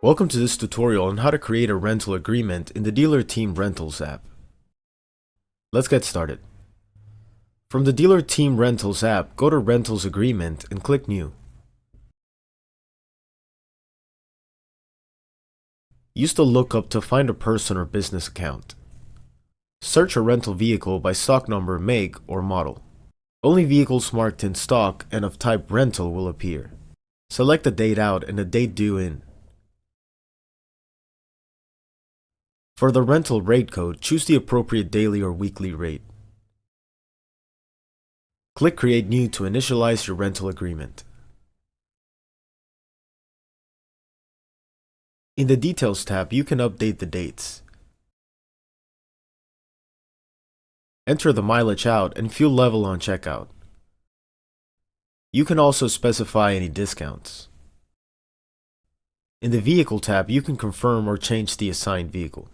Welcome to this tutorial on how to create a rental agreement in the DealerTeam Rentals app. Let's get started. From the DealerTeam Rentals app, go to Rentals Agreement and click New. Use the lookup to find a person or business account. Search a rental vehicle by stock number, make, or model. Only vehicles marked in stock and of type rental will appear. Select the date out and the date due in. For the rental rate code, choose the appropriate daily or weekly rate. Click Create New to initialize your rental agreement. In the Details tab, you can update the dates. Enter the mileage out and fuel level on checkout. You can also specify any discounts. In the Vehicle tab, you can confirm or change the assigned vehicle.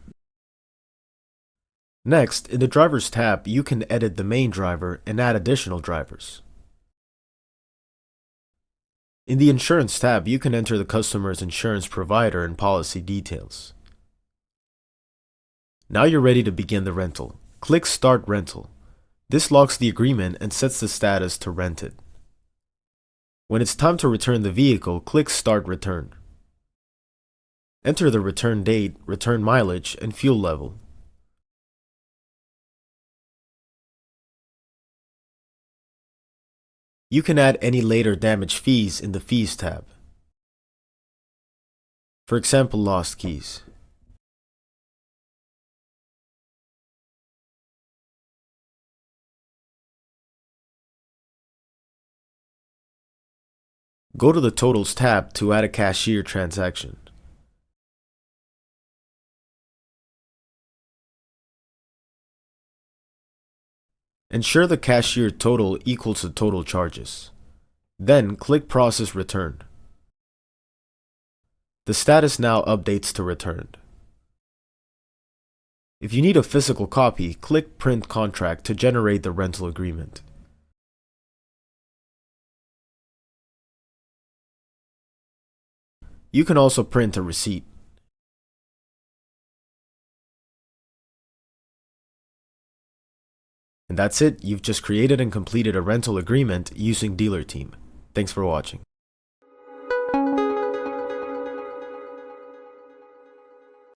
Next, in the Drivers tab, you can edit the main driver and add additional drivers. In the Insurance tab, you can enter the customer's insurance provider and policy details. Now you're ready to begin the rental. Click Start Rental. This locks the agreement and sets the status to rented. When it's time to return the vehicle, click Start Return. Enter the return date, return mileage, and fuel level. You can add any later damage fees in the Fees tab. For example, lost keys. Go to the Totals tab to add a cashier transaction. Ensure the cashier total equals the total charges. Then click Process Return. The status now updates to returned. If you need a physical copy, click Print Contract to generate the rental agreement. You can also print a receipt. And that's it, you've just created and completed a rental agreement using DealerTeam. Thanks for watching.